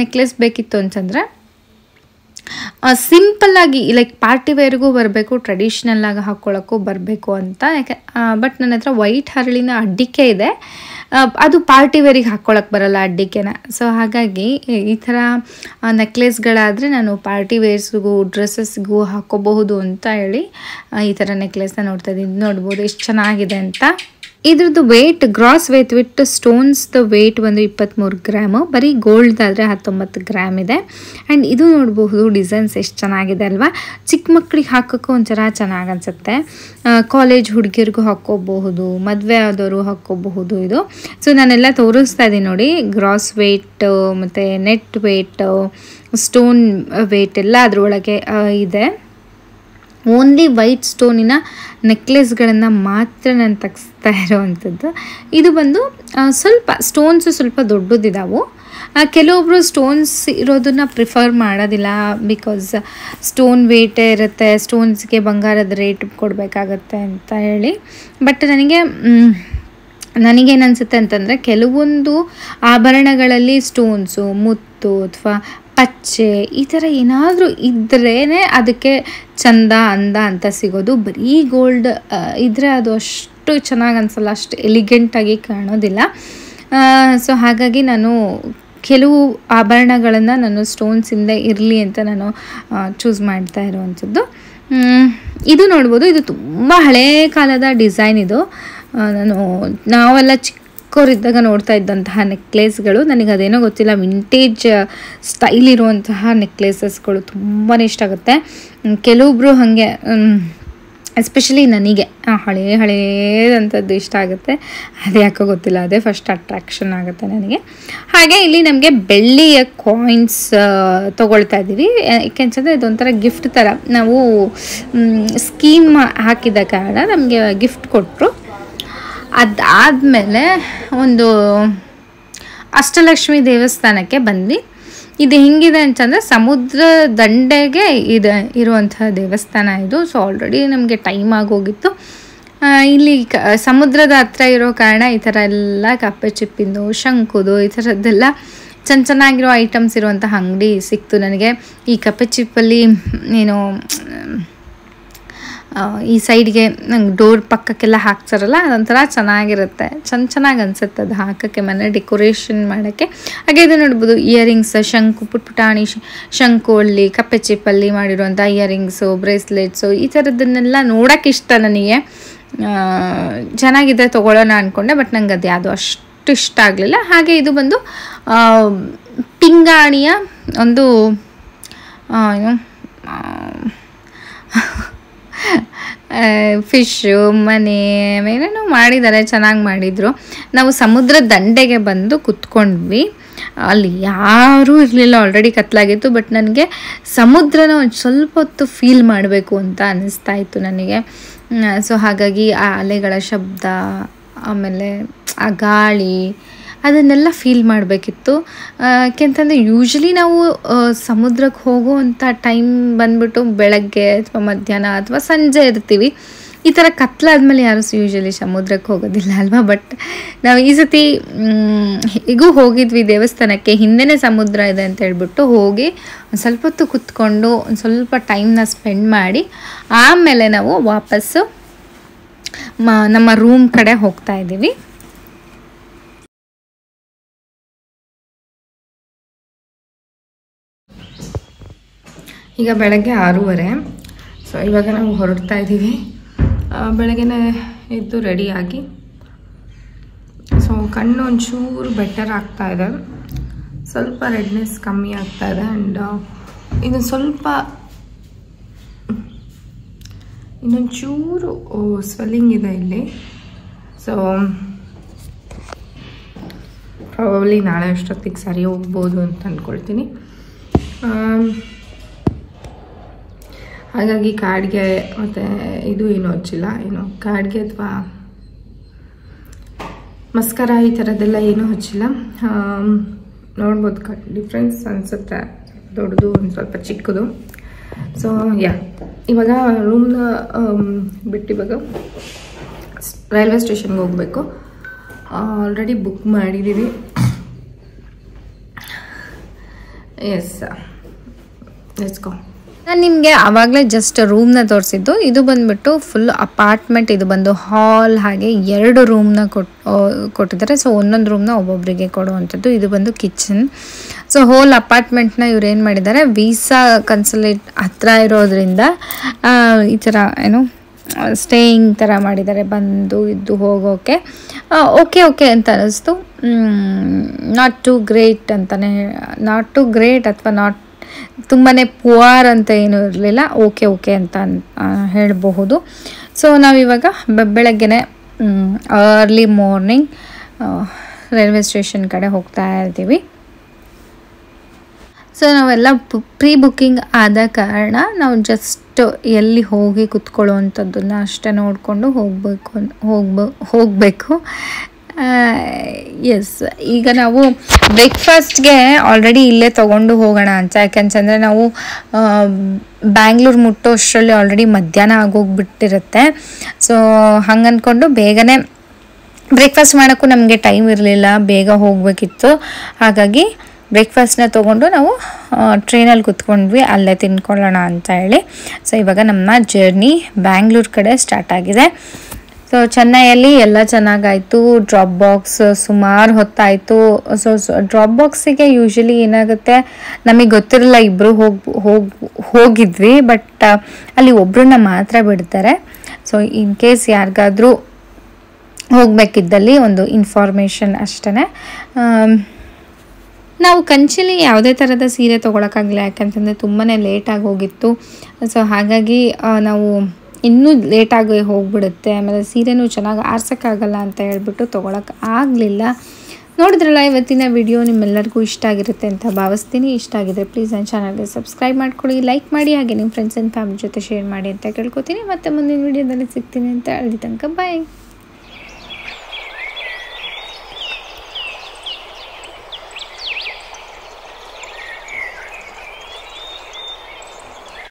ನೆಕ್ಲೆಸ್ ಬೇಕಿತ್ತು ಅಂತಂದರೆ ಸಿಂಪಲ್ಲಾಗಿ ಲೈಕ್ ಪಾರ್ಟಿ ವೇರ್ಗೂ ಬರಬೇಕು, ಟ್ರೆಡಿಷ್ನಲ್ಲಾಗಿ ಹಾಕ್ಕೊಳ್ಳೋಕ್ಕೂ ಬರಬೇಕು ಅಂತ. ಬಟ್ ನನ್ನ ಹತ್ರ ವೈಟ್ ಹರಳಿನ ಅಡ್ಡಿಕೆ ಇದೆ. ಅದು ಪಾರ್ಟಿ ವೇರಿಗೆ ಹಾಕ್ಕೊಳ್ಳೋಕೆ ಬರಲ್ಲ ಅಡ್ಡಿಕೆನ. ಸೊ ಹಾಗಾಗಿ ಈ ಥರ ನೆಕ್ಲೆಸ್ಗಳಾದರೆ ನಾನು ಪಾರ್ಟಿ ವೇರ್ಸ್ಗೂ ಡ್ರೆಸ್ಸಸ್ಗೂ ಹಾಕ್ಕೋಬಹುದು ಅಂತ ಹೇಳಿ ಈ ಥರ ನೆಕ್ಲೆಸ್ನ ನೋಡ್ತಾ ಇದ್ದೀನಿ. ನೋಡ್ಬೋದು ಎಷ್ಟು ಚೆನ್ನಾಗಿದೆ ಅಂತ. ಇದ್ರದ್ದು ವೇಟ್ ಗ್ರಾಸ್ ವೇಟ್ ವಿತ್ ಸ್ಟೋನ್ಸ್ದು ವೇಟ್ ಬಂದು 23 ಗ್ರಾಮು, ಬರೀ ಗೋಲ್ಡಾದರೆ 19 ಗ್ರಾಮ್ ಇದೆ. ಆ್ಯಂಡ್ ಇದು ನೋಡಬಹುದು ಡಿಸೈನ್ಸ್ ಎಷ್ಟು ಚೆನ್ನಾಗಿದೆ ಅಲ್ವಾ. ಚಿಕ್ಕ ಮಕ್ಕಳಿಗೆ ಹಾಕೋಕ್ಕೂ ಒಂಥರ ಚೆನ್ನಾಗಿ ಅನಿಸುತ್ತೆ. ಕಾಲೇಜ್ ಹುಡುಗಿರಿಗೂ ಹಾಕ್ಕೋಬಹುದು, ಮದುವೆ ಆದವರು ಹಾಕ್ಕೋಬಹುದು ಇದು. ಸೊ ನಾನೆಲ್ಲ ತೋರಿಸ್ತಾ ಇದ್ದೀನಿ ನೋಡಿ, ಗ್ರಾಸ್ ವೇಟ್ ಮತ್ತು ನೆಟ್ ವೇಟ್, ಸ್ಟೋನ್ ವೇಟ್ ಎಲ್ಲ ಅದರೊಳಗೆ ಇದೆ. ಓನ್ಲಿ ವೈಟ್ ಸ್ಟೋನಿನ ನೆಕ್ಲೆಸ್ಗಳನ್ನು ಮಾತ್ರ ನಾನು ತೆಗೆಸ್ತಾ ಇರೋವಂಥದ್ದು. ಇದು ಬಂದು ಸ್ವಲ್ಪ ಸ್ಟೋನ್ಸು ಸ್ವಲ್ಪ ದೊಡ್ಡದಿದ್ದಾವೆ. ಕೆಲವೊಬ್ಬರು ಸ್ಟೋನ್ಸ್ ಇರೋದನ್ನು ಪ್ರಿಫರ್ ಮಾಡೋದಿಲ್ಲ, ಬಿಕಾಸ್ ಸ್ಟೋನ್ ವೇಟೇ ಇರುತ್ತೆ, ಸ್ಟೋನ್ಸ್ಗೆ ಬಂಗಾರದ ರೇಟ್ ಕೊಡಬೇಕಾಗತ್ತೆ ಅಂತ ಹೇಳಿ. ಬಟ್ ನನಗೇನು ಅನಿಸುತ್ತೆ ಅಂತಂದರೆ, ಕೆಲವೊಂದು ಆಭರಣಗಳಲ್ಲಿ ಸ್ಟೋನ್ಸು, ಮುತ್ತು ಅಥವಾ ಪಚ್ಚೆ ಈ ಥರ ಏನಾದರೂ ಇದ್ರೇ ಅದಕ್ಕೆ ಚಂದ ಅಂದ ಅಂತ ಸಿಗೋದು. ಬರೀ ಗೋಲ್ಡ್ ಇದ್ದರೆ ಅದು ಅಷ್ಟು ಚೆನ್ನಾಗಿ ಅನಿಸಲ್ಲ, ಅಷ್ಟು ಎಲಿಗೆಂಟಾಗಿ ಕಾಣೋದಿಲ್ಲ. ಸೊ ಹಾಗಾಗಿ ನಾನು ಕೆಲವು ಆಭರಣಗಳನ್ನು ನಾನು ಸ್ಟೋನ್ಸಿಂದ ಇರಲಿ ಅಂತ ನಾನು ಚೂಸ್ ಮಾಡ್ತಾ ಇರೋವಂಥದ್ದು. ಇದು ನೋಡ್ಬೋದು, ಇದು ತುಂಬ ಹಳೆಯ ಕಾಲದ ಡಿಸೈನ್. ಇದು ನಾವೆಲ್ಲ ಚಿಕ್ಕವರಿದ್ದಾಗ ನೋಡ್ತಾ ಇದ್ದಂತಹ ನೆಕ್ಲೇಸ್ಗಳು. ನನಗೆ ಅದೇನೋ ಗೊತ್ತಿಲ್ಲ, ವಿಂಟೇಜ್ ಸ್ಟೈಲ್ ಇರುವಂತಹ ನೆಕ್ಲೇಸಸ್ಗಳು ತುಂಬಾ ಇಷ್ಟ ಆಗುತ್ತೆ. ಕೆಲವೊಬ್ಬರು ಹಾಗೆ, ಎಸ್ಪೆಷಲಿ ನನಗೆ ಹಳೇದಂಥದ್ದು ಇಷ್ಟ ಆಗುತ್ತೆ. ಅದೇ ಯಾಕೋ ಗೊತ್ತಿಲ್ಲ, ಅದೇ ಫಸ್ಟ್ ಅಟ್ರಾಕ್ಷನ್ ಆಗುತ್ತೆ ನನಗೆ. ಹಾಗೆ ಇಲ್ಲಿ ನಮಗೆ ಬೆಳ್ಳಿಯ ಕಾಯಿನ್ಸ್ ತೊಗೊಳ್ತಾ ಇದ್ದೀವಿ. ಯಾಕೆಂತಂದರೆ ಇದೊಂಥರ ಗಿಫ್ಟ್ ಥರ, ನಾವು ಸ್ಕೀಮ್ ಹಾಕಿದ ಕಾರಣ ನಮಗೆ ಗಿಫ್ಟ್ ಕೊಟ್ಟರು. ಅದಾದಮೇಲೆ ಒಂದು ಅಷ್ಟಲಕ್ಷ್ಮಿ ದೇವಸ್ಥಾನಕ್ಕೆ ಬಂದ್ವಿ. ಇದು ಹೆಂಗಿದೆ ಅಂತಂದರೆ, ಸಮುದ್ರ ದಂಡೆಗೆ ಇರುವಂತಹ ದೇವಸ್ಥಾನ ಇದು. ಸೊ ಆಲ್ರೆಡಿ ನಮಗೆ ಟೈಮ್ ಆಗೋಗಿತ್ತು. ಇಲ್ಲಿ ಸಮುದ್ರದ ಹತ್ರ ಇರೋ ಕಾರಣ ಈ ಥರ ಎಲ್ಲ ಕಪ್ಪೆ ಚಿಪ್ಪಿಂದು, ಶಂಕುದು, ಈ ಥರದ್ದೆಲ್ಲ ಚೆನ್ನಾಗಿರೋ ಐಟಮ್ಸ್ ಇರುವಂಥ ಅಂಗಡಿ ಸಿಕ್ತು ನನಗೆ. ಈ ಕಪ್ಪೆ ಚಿಪ್ಪಲ್ಲಿ ಏನು ಈ ಸೈಡ್ಗೆ ನಂಗೆ ಡೋರ್ ಪಕ್ಕಕ್ಕೆಲ್ಲ ಹಾಕ್ತಾರಲ್ಲ, ಅದೊಂಥರ ಚೆನ್ನಾಗಿರುತ್ತೆ, ಚೆನ್ನಾಗಿ ಅನಿಸುತ್ತೆ ಅದು ಹಾಕೋಕ್ಕೆ, ಮನೆ ಡೆಕೋರೇಷನ್ ಮಾಡೋಕ್ಕೆ. ಹಾಗೆ ಇದು ನೋಡ್ಬೋದು, ಇಯರಿಂಗ್ಸ್, ಶಂಕು, ಪುಟ್ಪುಟಾಣಿ ಶಂಕು ಅಲ್ಲಿ ಕಪ್ಪೆ ಚಿಪ್ಪಲ್ಲಿ ಮಾಡಿರುವಂಥ ಇಯರಿಂಗ್ಸು, ಬ್ರೇಸ್ಲೆಟ್ಸು, ಈ ಥರದ್ದನ್ನೆಲ್ಲ ನೋಡೋಕ್ಕೆ ಇಷ್ಟ ನನಗೆ. ಚೆನ್ನಾಗಿದೆ, ತೊಗೊಳ್ಳೋಣ ಅಂದ್ಕೊಂಡೆ, ಬಟ್ ನಂಗೆ ಅದು ಯಾವುದೋ ಅಷ್ಟು ಇಷ್ಟ ಆಗಲಿಲ್ಲ. ಹಾಗೆ ಇದು ಬಂದು ಪಿಂಗಾಣಿಯ ಒಂದು ಏನು ಫಿಶ್ಶು, ಮನೆ ಏನೇನೋ ಮಾಡಿದ್ದಾರೆ, ಚೆನ್ನಾಗಿ ಮಾಡಿದರು. ನಾವು ಸಮುದ್ರ ದಂಡೆಗೆ ಬಂದು ಕುತ್ಕೊಂಡ್ವಿ. ಅಲ್ಲಿ ಯಾರೂ ಇರಲಿಲ್ಲ, ಆಲ್ರೆಡಿ ಕತ್ಲಾಗಿತ್ತು. ಬಟ್ ನನಗೆ ಸಮುದ್ರನ ಒಂದು ಸ್ವಲ್ಪ ಹೊತ್ತು ಫೀಲ್ ಮಾಡಬೇಕು ಅಂತ ಅನ್ನಿಸ್ತಾ ಇತ್ತು ನನಗೆ. ಸೊ ಹಾಗಾಗಿ ಆ ಅಲೆಗಳ ಶಬ್ದ, ಆಮೇಲೆ ಆ ಗಾಳಿ, ಅದನ್ನೆಲ್ಲ ಫೀಲ್ ಮಾಡಬೇಕಿತ್ತು. ಯಾಕೆಂತಂದರೆ ಯೂಶ್ವಲಿ ನಾವು ಸಮುದ್ರಕ್ಕೆ ಹೋಗುವಂಥ ಟೈಮ್ ಬಂದ್ಬಿಟ್ಟು ಬೆಳಗ್ಗೆ ಅಥವಾ ಮಧ್ಯಾಹ್ನ ಅಥವಾ ಸಂಜೆ ಇರ್ತೀವಿ. ಈ ಥರ ಕತ್ಲಾದ್ಮೇಲೆ ಯಾರು ಯೂಶ್ವಲಿ ಸಮುದ್ರಕ್ಕೆ ಹೋಗೋದಿಲ್ಲ ಅಲ್ವಾ. ಬಟ್ ನಾವು ಈ ಸತಿ ಹೇಗೂ ಹೋಗಿದ್ವಿ ದೇವಸ್ಥಾನಕ್ಕೆ, ಹಿಂದೆನೇ ಸಮುದ್ರ ಇದೆ ಅಂತ ಹೇಳ್ಬಿಟ್ಟು ಹೋಗಿ ಒಂದು ಸ್ವಲ್ಪ ಹೊತ್ತು ಕುತ್ಕೊಂಡು ಒಂದು ಸ್ವಲ್ಪ ಟೈಮ್ನ ಸ್ಪೆಂಡ್ ಮಾಡಿ ಆಮೇಲೆ ನಾವು ವಾಪಸ್ಸು ನಮ್ಮ ರೂಮ್ ಕಡೆ ಹೋಗ್ತಾ ಇದ್ದೀವಿ. ಈಗ ಬೆಳಗ್ಗೆ 6:30. ಸೊ ಇವಾಗ ನಾವು ಹೊರಡ್ತಾ ಇದ್ದೀವಿ. ಬೆಳಗ್ಗೆನೇ ಎದ್ದು ರೆಡಿಯಾಗಿ, ಸೊ ಕಣ್ಣು ಒಂಚೂರು ಬೆಟರ್ ಆಗ್ತಾ ಇದೆ, ಸ್ವಲ್ಪ ರೆಡ್ನೆಸ್ ಕಮ್ಮಿ ಆಗ್ತಾ ಇದೆ. ಆ್ಯಂಡ್ ಇನ್ನೊಂಚೂರು ಸ್ವೆಲ್ಲಿಂಗ್ ಇದೆ ಇಲ್ಲಿ. ಸೊ ಪ್ರಾಬಬ್ಲಿ ನಾಳೆ ಅಷ್ಟೊತ್ತಿಗೆ ಸರಿ ಹೋಗ್ಬೋದು ಅಂತ ಅಂದ್ಕೊಳ್ತೀನಿ. ಹಾಗಾಗಿ ಕಾಡಿಗೆ ಮತ್ತು ಇದು ಏನೂ ಹಚ್ಚಿಲ್ಲ, ಏನು ಕಾಡಿಗೆ ಅಥವಾ ಮಸ್ಕರ ಈ ಥರದ್ದೆಲ್ಲ ಏನೂ ಹಚ್ಚಿಲ್ಲ. ನೋಡ್ಬೋದು ಡಿಫ್ರೆನ್ಸ್ ಅನಿಸುತ್ತೆ, ದೊಡ್ಡದು ಒಂದು ಸ್ವಲ್ಪ ಚಿಕ್ಕದು. ಸೊ ಇವಾಗ ರೂಮ್ನ ಬಿಟ್ಟು ಇವಾಗ ರೈಲ್ವೆ ಸ್ಟೇಷನ್ಗೆ ಹೋಗಬೇಕು. ಆಲ್ರೆಡಿ ಬುಕ್ ಮಾಡಿದ್ದೀವಿ. Yes, let's go. ನಾನು ನಿಮಗೆ ಆವಾಗಲೇ ಜಸ್ಟ್ ರೂಮ್ನ ತೋರಿಸಿದ್ದು. ಇದು ಬಂದುಬಿಟ್ಟು ಫುಲ್ ಅಪಾರ್ಟ್ಮೆಂಟ್. ಇದು ಬಂದು ಹಾಲ್, ಹಾಗೆ 2 ರೂಮ್ನ ಕೊಟ್ಟಿದ್ದಾರೆ. ಸೊ ಒಂದೊಂದು ರೂಮ್ನ ಒಬ್ಬೊಬ್ಬರಿಗೆ ಕೊಡುವಂಥದ್ದು. ಇದು ಬಂದು ಕಿಚನ್. ಸೊ ಹೋಲ್ ಅಪಾರ್ಟ್ಮೆಂಟ್ನ ಇವ್ರು ಏನು ಮಾಡಿದ್ದಾರೆ, ವೀಸಾ ಕನ್ಸುಲೇಟ್ ಹತ್ರ ಇರೋದ್ರಿಂದ ಈ ಥರ ಏನು ಸ್ಟೇಯಿಂಗ್ ಥರ ಮಾಡಿದ್ದಾರೆ, ಬಂದು ಇದ್ದು ಹೋಗೋಕ್ಕೆ ಓಕೆ ಓಕೆ ಅಂತ ಅನ್ನಿಸ್ತು. ನಾಟ್ ಟು ಗ್ರೇಟ್ ಅಂತಲೇ, ನಾಟ್ ಟು ಗ್ರೇಟ್ ಅಥವಾ ನಾಟ್ ತುಂಬಾ ಪುವರ್ ಅಂತ ಏನೂ ಇರಲಿಲ್ಲ, ಓಕೆ ಓಕೆ ಅಂತ ಹೇಳಬಹುದು. ಸೊ ನಾವಿವಾಗ ಬೆಳಗ್ಗೆನೆ ಅರ್ಲಿ ಮಾರ್ನಿಂಗ್ ರೈಲ್ವೆ ಸ್ಟೇಷನ್ ಕಡೆ ಹೋಗ್ತಾ ಇದ್ದೀವಿ. ಸೊ ನಾವೆಲ್ಲ ಪ್ರೀ ಬುಕ್ಕಿಂಗ್ ಆದ ಕಾರಣ ನಾವು ಜಸ್ಟ್ ಎಲ್ಲಿ ಹೋಗಿ ಕುತ್ಕೊಳ್ಳುವಂಥದ್ದನ್ನು ಅಷ್ಟೇ ನೋಡಿಕೊಂಡು ಹೋಗಬೇಕು. ಎಸ್, ಈಗ ನಾವು ಬ್ರೇಕ್ಫಾಸ್ಟ್ಗೆ ಆಲ್ರೆಡಿ ಇಲ್ಲೇ ತೊಗೊಂಡು ಹೋಗೋಣ ಅಂತ, ಯಾಕೆಂತಂದರೆ ನಾವು ಬ್ಯಾಂಗ್ಳೂರು ಮುಟ್ಟೋ ಅಷ್ಟರಲ್ಲಿ ಆಲ್ರೆಡಿ ಮಧ್ಯಾಹ್ನ ಆಗೋಗ್ಬಿಟ್ಟಿರುತ್ತೆ. ಸೊ ಹಂಗೆ ಅಂದ್ಕೊಂಡು ಬೇಗನೆ ಬ್ರೇಕ್ಫಾಸ್ಟ್ ಮಾಡೋಕ್ಕೂ ನಮಗೆ ಟೈಮ್ ಇರಲಿಲ್ಲ, ಬೇಗ ಹೋಗಬೇಕಿತ್ತು. ಹಾಗಾಗಿ ಬ್ರೇಕ್ಫಾಸ್ಟ್ನ ತೊಗೊಂಡು ನಾವು ಟ್ರೈನಲ್ಲಿ ಕುತ್ಕೊಂಡ್ವಿ, ಅಲ್ಲೇ ತಿನ್ಕೊಳ್ಳೋಣ ಅಂತ ಹೇಳಿ. ಸೊ ಇವಾಗ ನಮ್ಮ ಜರ್ನಿ ಬ್ಯಾಂಗ್ಳೂರು ಕಡೆ ಸ್ಟಾರ್ಟ್ ಆಗಿದೆ. ಸೊ ಚೆನ್ನೈಯಲ್ಲಿ ಎಲ್ಲ ಚೆನ್ನಾಗಾಯಿತು. ಡ್ರಾಪ್ ಬಾಕ್ಸ್ ಸುಮಾರು ಹೊತ್ತಾಯಿತು. ಸೊ ಡ್ರಾಪ್ ಬಾಕ್ಸಿಗೆ ಯೂಶ್ವಲಿ ಏನಾಗುತ್ತೆ, ನಮಗೆ ಗೊತ್ತಿರಲ್ಲ, ಇಬ್ಬರು ಹೋಗಿದ್ವಿ, ಬಟ್ ಅಲ್ಲಿ ಒಬ್ಬರನ್ನ ಮಾತ್ರ ಬಿಡ್ತಾರೆ. ಸೊ ಇನ್ ಕೇಸ್ ಯಾರಿಗಾದರೂ ಹೋಗಬೇಕಿದ್ದಲ್ಲಿ ಒಂದು ಇನ್ಫಾರ್ಮೇಷನ್ ಅಷ್ಟೇ. ನಾವು ಕಂಚಿಲಿ ಯಾವುದೇ ಥರದ ಸೀರೆ ತೊಗೊಳಕ್ಕಾಗಲಿಲ್ಲ, ಯಾಕಂತಂದರೆ ತುಂಬಾ ಲೇಟಾಗಿ ಹೋಗಿತ್ತು. ಸೊ ಹಾಗಾಗಿ ನಾವು ಇನ್ನೂ ಲೇಟಾಗಿ ಹೋಗಿಬಿಡುತ್ತೆ, ಆಮೇಲೆ ಸೀರೆನೂ ಚೆನ್ನಾಗಿ ಆರ್ಸೋಕ್ಕಾಗಲ್ಲ ಅಂತ ಹೇಳ್ಬಿಟ್ಟು ತೊಗೊಳಕ್ಕೆ ಆಗಲಿಲ್ಲ. ನೋಡಿದ್ರಲ್ಲ, ಇವತ್ತಿನ ವಿಡಿಯೋ ನಿಮ್ಮೆಲ್ಲರಿಗೂ ಇಷ್ಟ ಆಗಿರುತ್ತೆ ಅಂತ ಭಾವಿಸ್ತೀನಿ. ಇಷ್ಟ ಆಗಿದ್ರೆ ಪ್ಲೀಸ್ ನನ್ನ ಚಾನಲ್ಗೆ ಸಬ್ಸ್ಕ್ರೈಬ್ ಮಾಡ್ಕೊಳ್ಳಿ, ಲೈಕ್ ಮಾಡಿ, ಹಾಗೆ ನಿಮ್ಮ ಫ್ರೆಂಡ್ಸ್ ಆ್ಯಂಡ್ ಫ್ಯಾಮಿಲಿ ಜೊತೆ ಶೇರ್ ಮಾಡಿ ಅಂತ ಕೇಳ್ಕೊತೀನಿ. ಮತ್ತು ಮುಂದಿನ ವಿಡಿಯೋದಲ್ಲಿ ಸಿಗ್ತೀನಿ ಅಂತ ಅಲ್ಲಿ ತನಕ ಬಾಯ್.